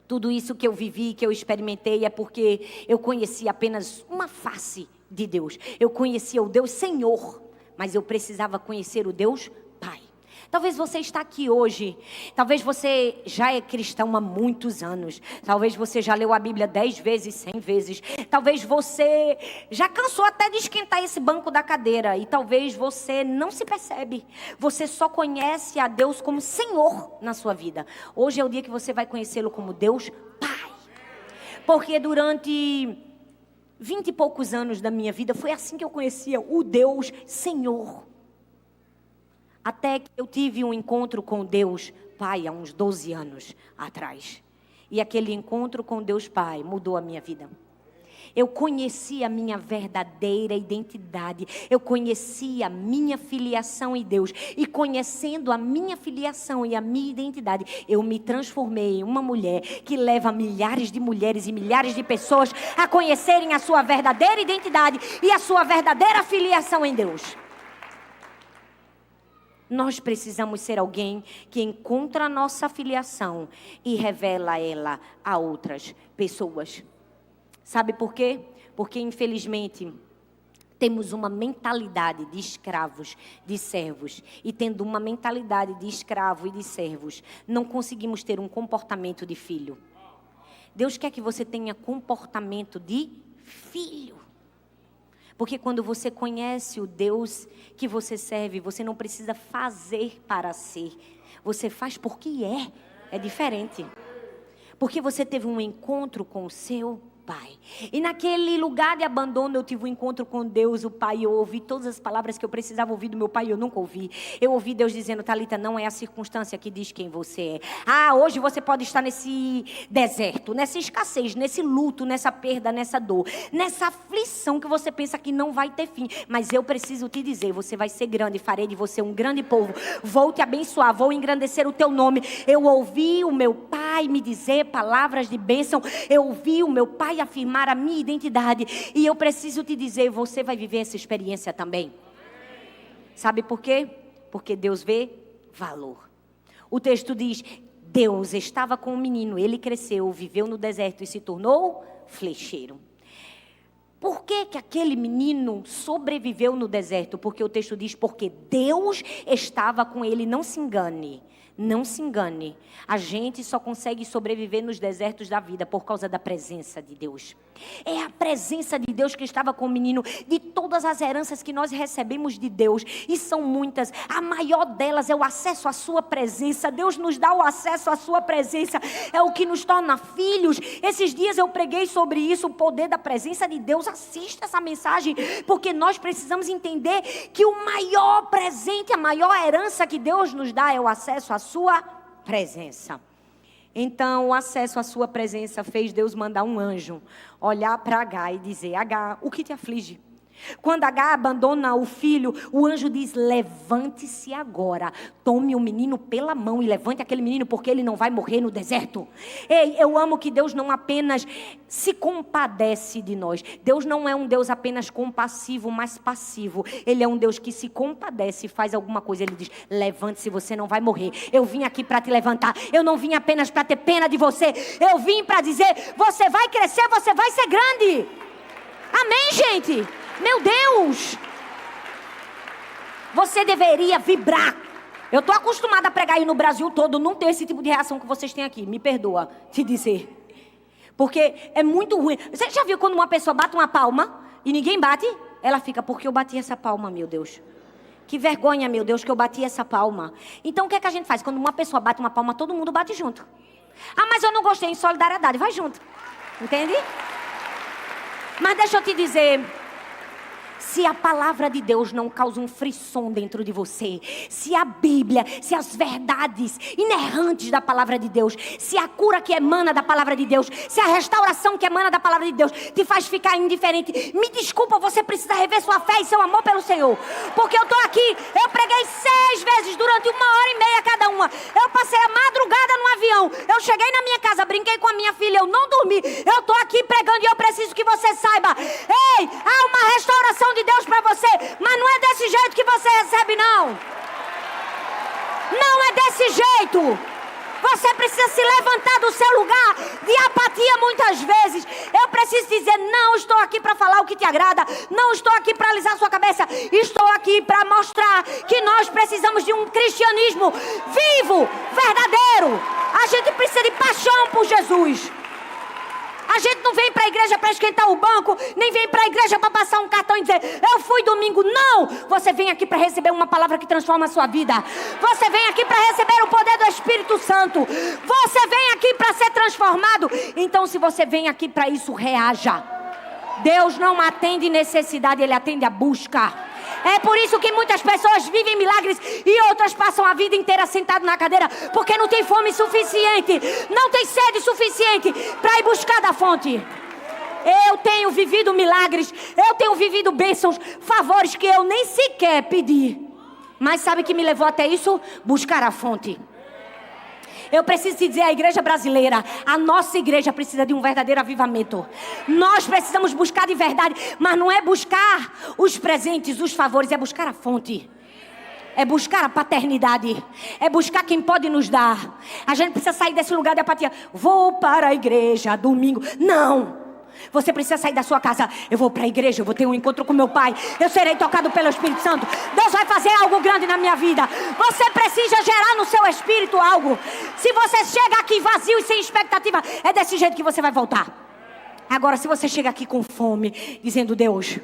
Tudo isso que eu vivi, que eu experimentei, é porque eu conheci apenas uma face de Deus. Eu conhecia o Deus Senhor, mas eu precisava conhecer o Deus Pai. Talvez você está aqui hoje, talvez você já é cristão há muitos anos, talvez você já leu a Bíblia 10 vezes, 100 vezes, talvez você já cansou até de esquentar esse banco da cadeira, e talvez você não se percebe, você só conhece a Deus como Senhor na sua vida. Hoje é o dia que você vai conhecê-lo como Deus Pai, porque durante 20 e poucos anos da minha vida, foi assim que eu conhecia o Deus Senhor. Até que eu tive um encontro com Deus Pai há uns 12 anos atrás. E aquele encontro com Deus Pai mudou a minha vida. Eu conheci a minha verdadeira identidade. Eu conheci a minha filiação em Deus. E conhecendo a minha filiação e a minha identidade, eu me transformei em uma mulher que leva milhares de mulheres e milhares de pessoas a conhecerem a sua verdadeira identidade e a sua verdadeira filiação em Deus. Nós precisamos ser alguém que encontra a nossa filiação e revela ela a outras pessoas. Sabe por quê? Porque, infelizmente, temos uma mentalidade de escravos, de servos. E tendo uma mentalidade de escravo e de servos, não conseguimos ter um comportamento de filho. Deus quer que você tenha comportamento de filho. Porque quando você conhece o Deus que você serve, você não precisa fazer para ser. Você faz porque é diferente. Porque você teve um encontro com o seu Pai. E naquele lugar de abandono eu tive um encontro com Deus, o Pai. Eu ouvi todas as palavras que eu precisava ouvir do meu Pai, eu nunca ouvi. Eu ouvi Deus dizendo: Thalita, não é a circunstância que diz quem você é. Hoje você pode estar nesse deserto, nessa escassez, nesse luto, nessa perda, nessa dor, nessa aflição que você pensa que não vai ter fim. Mas eu preciso te dizer: você vai ser grande, farei de você um grande povo. Vou te abençoar, vou engrandecer o teu nome. Eu ouvi o meu Pai me dizer palavras de bênção. Eu ouvi o meu Pai afirmar a minha identidade. E eu preciso te dizer: você vai viver essa experiência também. Sabe por quê? Porque Deus vê valor. O texto diz: Deus estava com o menino, ele cresceu, viveu no deserto e se tornou flecheiro. Por que que aquele menino sobreviveu no deserto? Porque o texto diz: porque Deus estava com ele. Não se engane. Não se engane, a gente só consegue sobreviver nos desertos da vida por causa da presença de Deus. É a presença de Deus que estava com o menino. De todas as heranças que nós recebemos de Deus, e são muitas, a maior delas é o acesso à sua presença. Deus nos dá o acesso à sua presença, é o que nos torna filhos. Esses dias eu preguei sobre isso, o poder da presença de Deus. Assista essa mensagem, porque nós precisamos entender que o maior presente, a maior herança que Deus nos dá é o acesso à sua presença. Então, o acesso à sua presença fez Deus mandar um anjo olhar para Agar e dizer: Agar, o que te aflige? Quando Agar abandona o filho, o anjo diz: levante-se agora, tome o menino pela mão e levante aquele menino, porque ele não vai morrer no deserto. Ei, eu amo que Deus não apenas se compadece de nós. Deus não é um Deus apenas compassivo, mas passivo. Ele é um Deus que se compadece e faz alguma coisa. Ele diz: levante-se, você não vai morrer. Eu vim aqui para te levantar. Eu não vim apenas para ter pena de você. Eu vim para dizer: você vai crescer, você vai ser grande. Amém, gente? Meu Deus, você deveria vibrar. Eu estou acostumada a pregar aí no Brasil todo, não ter esse tipo de reação que vocês têm aqui. Me perdoa te dizer. Porque é muito ruim. Você já viu quando uma pessoa bate uma palma e ninguém bate? Ela fica: porque eu bati essa palma, meu Deus. Que vergonha, meu Deus, que eu bati essa palma. Então o que é que a gente faz? Quando uma pessoa bate uma palma, todo mundo bate junto. Ah, mas eu não gostei, em solidariedade, vai junto. Entende? Mas deixa eu te dizer... Se a palavra de Deus não causa um frisson dentro de você, se a Bíblia, se as verdades inerrantes da palavra de Deus, se a cura que emana da palavra de Deus, se a restauração que emana da palavra de Deus te faz ficar indiferente, me desculpa, você precisa rever sua fé e seu amor pelo Senhor. Porque eu estou aqui, eu preguei 6 vezes durante 1h30 cada uma. Eu passei a madrugada no avião, eu cheguei na minha casa, brinquei com a minha filha, eu não dormi. Eu estou aqui pregando e eu preciso que você saiba: ei, há uma restauração de Deus para você, mas não é desse jeito que você recebe, não. Não é desse jeito. Você precisa se levantar do seu lugar de apatia muitas vezes. Eu preciso dizer: não estou aqui para falar o que te agrada, não estou aqui para alisar sua cabeça, estou aqui para mostrar que nós precisamos de um cristianismo vivo, verdadeiro. A gente precisa de paixão por Jesus. A gente não vem para a igreja para esquentar o banco, nem vem para a igreja para passar um cartão e dizer: eu fui domingo. Não! Você vem aqui para receber uma palavra que transforma a sua vida. Você vem aqui para receber o poder do Espírito Santo. Você vem aqui para ser transformado. Então, se você vem aqui para isso, reaja. Deus não atende necessidade, Ele atende a busca. É por isso que muitas pessoas vivem milagres e outras passam a vida inteira sentado na cadeira, porque não tem fome suficiente, não tem sede suficiente para ir buscar da fonte. Eu tenho vivido milagres, eu tenho vivido bênçãos, favores que eu nem sequer pedi. Mas sabe o que me levou até isso? Buscar a fonte. Eu preciso te dizer, a igreja brasileira, a nossa igreja precisa de um verdadeiro avivamento. Nós precisamos buscar de verdade, mas não é buscar os presentes, os favores, é buscar a fonte. É buscar a paternidade, é buscar quem pode nos dar. A gente precisa sair desse lugar de apatia. Vou para a igreja domingo. Não! Você precisa sair da sua casa. Eu vou para a igreja, eu vou ter um encontro com meu pai. Eu serei tocado pelo Espírito Santo. Deus vai fazer algo grande na minha vida. Você precisa gerar no seu espírito algo. Se você chega aqui vazio e sem expectativa, é desse jeito que você vai voltar. Agora, se você chega aqui com fome, dizendo: Deus,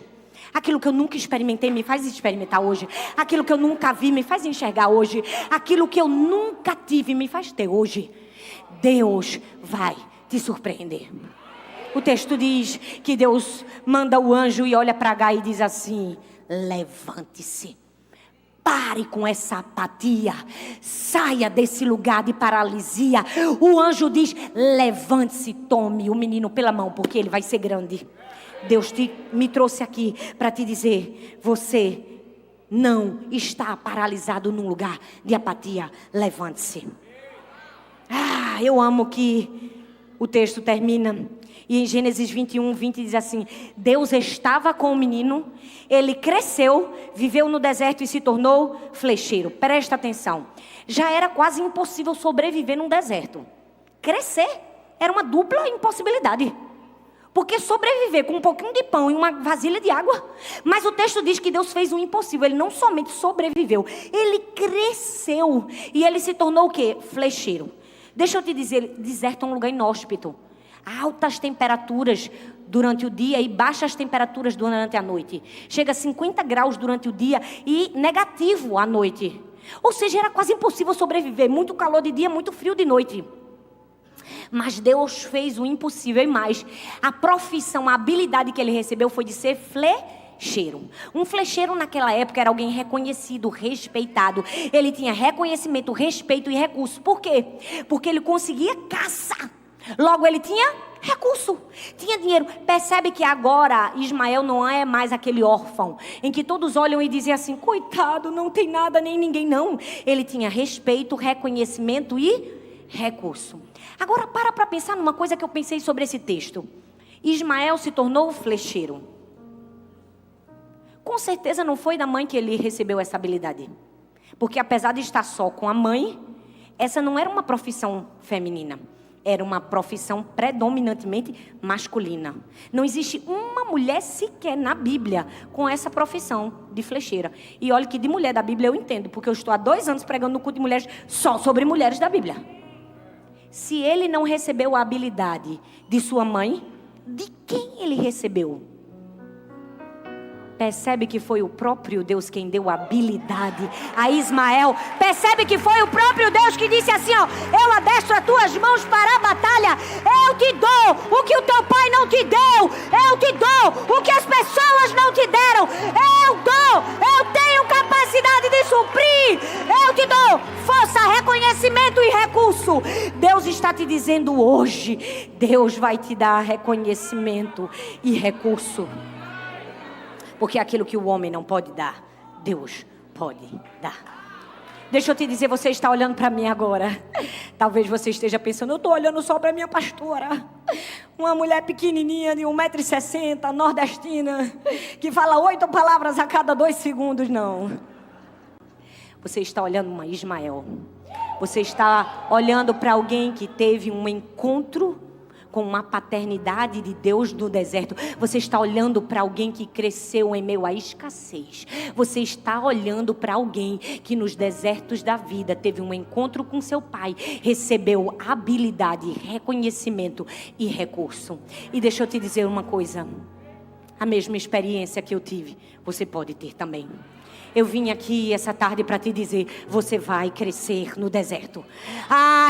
aquilo que eu nunca experimentei, me faz experimentar hoje. Aquilo que eu nunca vi, me faz enxergar hoje. Aquilo que eu nunca tive, me faz ter hoje. Deus vai te surpreender. O texto diz que Deus manda o anjo e olha para Agar e diz assim: levante-se. Pare com essa apatia. Saia desse lugar de paralisia. O anjo diz: levante-se, tome o menino pela mão, porque ele vai ser grande. Deus me trouxe aqui para te dizer: você não está paralisado num lugar de apatia. Levante-se. Eu amo que o texto termina. E em Gênesis 21:20 diz assim: Deus estava com o menino, ele cresceu, viveu no deserto e se tornou flecheiro. Presta atenção. Já era quase impossível sobreviver num deserto. Crescer era uma dupla impossibilidade. Porque sobreviver com um pouquinho de pão e uma vasilha de água. Mas o texto diz que Deus fez o impossível. Ele não somente sobreviveu, ele cresceu. E ele se tornou o quê? Flecheiro. Deixa eu te dizer, deserto é um lugar inóspito. Altas temperaturas durante o dia e baixas temperaturas durante a noite. Chega a 50 graus durante o dia e negativo à noite. Ou seja, era quase impossível sobreviver. Muito calor de dia, muito frio de noite. Mas Deus fez o impossível e mais. A profissão, a habilidade que ele recebeu foi de ser flecheiro. Um flecheiro naquela época era alguém reconhecido, respeitado. Ele tinha reconhecimento, respeito e recurso. Por quê? Porque ele conseguia caçar. Logo ele tinha recurso, tinha dinheiro. Percebe que agora Ismael não é mais aquele órfão em que todos olham e dizem assim: coitado, não tem nada nem ninguém. Não, ele tinha respeito, reconhecimento e recurso. Agora para pensar numa coisa que eu pensei sobre esse texto. Ismael se tornou flecheiro. Com certeza não foi da mãe que ele recebeu essa habilidade, porque apesar de estar só com a mãe, essa não era uma profissão feminina. Era uma profissão predominantemente masculina. Não existe uma mulher sequer na Bíblia com essa profissão de flecheira. E olha que de mulher da Bíblia eu entendo, porque eu estou há 2 anos pregando no culto de mulheres só sobre mulheres da Bíblia. Se ele não recebeu a habilidade de sua mãe, de quem ele recebeu? Percebe que foi o próprio Deus quem deu a habilidade a Ismael. Percebe que foi o próprio Deus que disse assim, ó: eu adestro as tuas mãos para a batalha. Eu te dou o que o teu pai não te deu. Eu te dou o que as pessoas não te deram. Eu tenho capacidade de suprir. Eu te dou força, reconhecimento e recurso. Deus está te dizendo hoje, Deus vai te dar reconhecimento e recurso. Porque aquilo que o homem não pode dar, Deus pode dar. Deixa eu te dizer, você está olhando para mim agora. Talvez você esteja pensando: eu estou olhando só para minha pastora. Uma mulher pequenininha de 1,60 m, nordestina, que fala 8 palavras a cada 2 segundos. Não. Você está olhando uma Ismael. Você está olhando para alguém que teve um encontro com uma paternidade de Deus no deserto. Você está olhando para alguém que cresceu em meio à escassez. Você está olhando para alguém que nos desertos da vida teve um encontro com seu pai, recebeu habilidade, reconhecimento e recurso. E deixa eu te dizer uma coisa: a mesma experiência que eu tive, você pode ter também. Eu vim aqui essa tarde para te dizer: você vai crescer no deserto.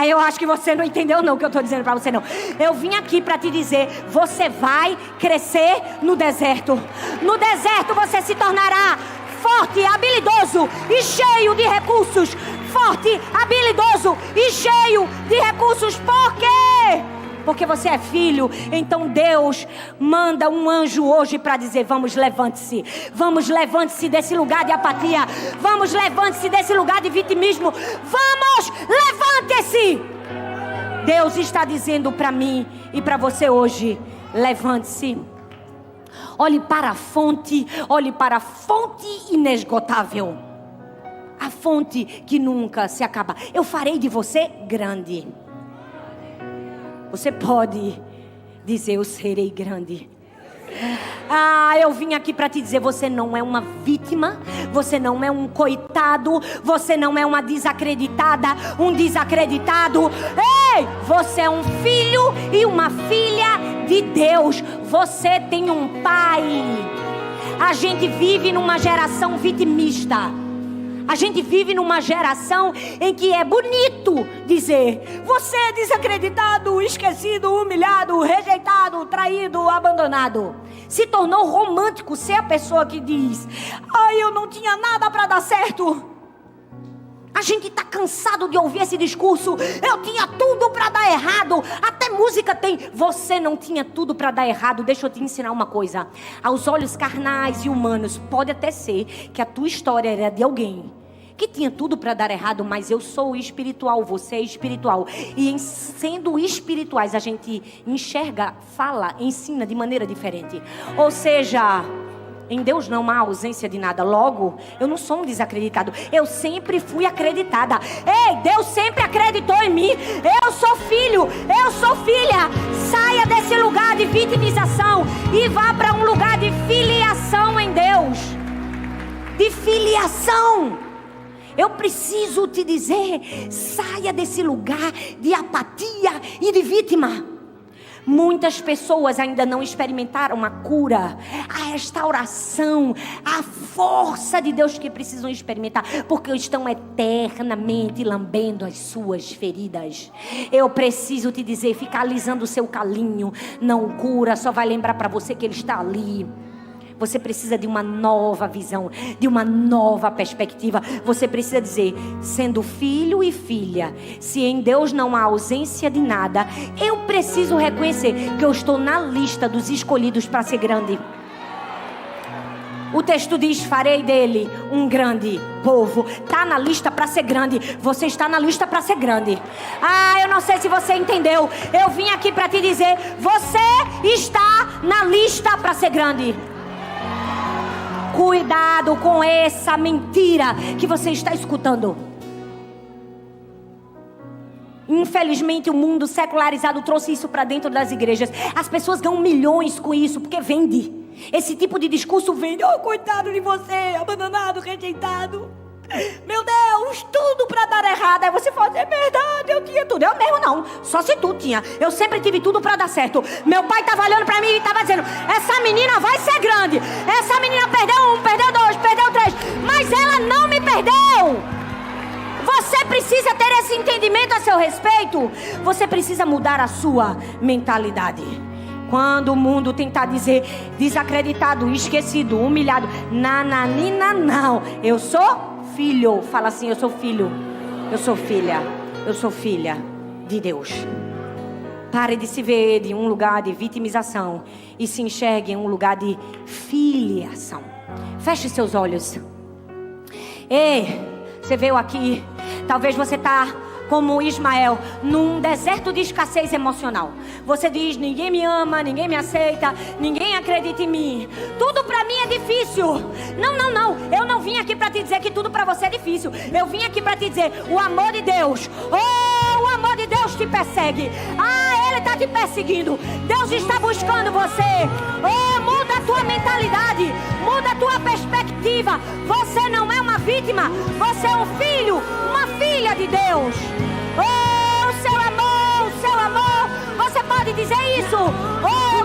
Eu acho que você não entendeu não o que eu estou dizendo para você não. Eu vim aqui para te dizer: você vai crescer no deserto. No deserto você se tornará forte, habilidoso e cheio de recursos. Forte, habilidoso e cheio de recursos. Por quê? Porque você é filho. Então Deus manda um anjo hoje para dizer: vamos, levante-se. Vamos, levante-se desse lugar de apatia. Vamos, levante-se desse lugar de vitimismo. Vamos, levante-se. Deus está dizendo para mim e para você hoje: levante-se. Olhe para a fonte. Olhe para a fonte inesgotável. A fonte que nunca se acaba. Eu farei de você grande. Você pode dizer: eu serei grande. Eu vim aqui para te dizer: você não é uma vítima, você não é um coitado, você não é uma desacreditada, um desacreditado. Ei, você é um filho e uma filha de Deus. Você tem um pai. A gente vive numa geração vitimista. A gente vive numa geração em que é bonito dizer: você é desacreditado, esquecido, humilhado, rejeitado, traído, abandonado. Se tornou romântico ser a pessoa que diz: eu não tinha nada para dar certo. A gente está cansado de ouvir esse discurso: eu tinha tudo para dar errado. Até música tem: você não tinha tudo para dar errado. Deixa eu te ensinar uma coisa. Aos olhos carnais e humanos, pode até ser que a tua história era de alguém que tinha tudo para dar errado, mas eu sou espiritual, você é espiritual. E sendo espirituais, a gente enxerga, fala, ensina de maneira diferente. Ou seja, em Deus não há ausência de nada. Logo, eu não sou um desacreditado. Eu sempre fui acreditada. Ei, Deus sempre acreditou em mim. Eu sou filho, eu sou filha. Saia desse lugar de vitimização e vá para um lugar de filiação em Deus. De filiação. Eu preciso te dizer: saia desse lugar de apatia e de vítima. Muitas pessoas ainda não experimentaram a cura, a restauração, a força de Deus que precisam experimentar, porque estão eternamente lambendo as suas feridas. Eu preciso te dizer: ficar alisando o seu calinho não cura, só vai lembrar para você que ele está ali. Você precisa de uma nova visão, de uma nova perspectiva. Você precisa dizer, sendo filho e filha, se em Deus não há ausência de nada, eu preciso reconhecer que eu estou na lista dos escolhidos para ser grande. O texto diz, farei dele um grande povo. Está na lista para ser grande. Você está na lista para ser grande. Ah, eu não sei se você entendeu. Eu vim aqui para te dizer, você está na lista para ser grande. Cuidado com essa mentira que você está escutando. Infelizmente o mundo secularizado trouxe isso para dentro das igrejas. As pessoas ganham milhões com isso porque vende. Esse tipo de discurso vende. Oh, coitado de você, abandonado, rejeitado. Meu Deus, tudo para dar errado. Aí você fala, é verdade, eu tinha tudo. Eu mesmo não, só se tu tinha. Eu sempre tive tudo para dar certo. Meu pai estava olhando para mim e estava dizendo, essa menina vai ser grande. Essa menina perdeu 1, perdeu 2, perdeu 3, mas ela não me perdeu. Você precisa ter esse entendimento a seu respeito. Você precisa mudar a sua mentalidade. Quando o mundo tentar dizer desacreditado, esquecido, humilhado, nananina, não. Eu sou filho. Fala assim, eu sou filho. Eu sou filha. Eu sou filha de Deus. Pare de se ver em um lugar de vitimização e se enxergue em um lugar de filiação. Feche seus olhos. Ei, você veio aqui. Talvez você está como Ismael, num deserto de escassez emocional. Você diz, ninguém me ama, ninguém me aceita, ninguém acredita em mim. Tudo para mim é difícil. Não. Eu não vim aqui para te dizer que tudo para você é difícil. Eu vim aqui para te dizer, o amor de Deus. Oh, o amor de Deus te persegue. Ah, Ele está te perseguindo. Deus está buscando você. Oh, muda a tua mentalidade. Muda a tua perspectiva. Você não é uma vítima. Você é um filho, uma filha de Deus. Oh, o seu amor, o seu amor. Você pode dizer isso? Oh,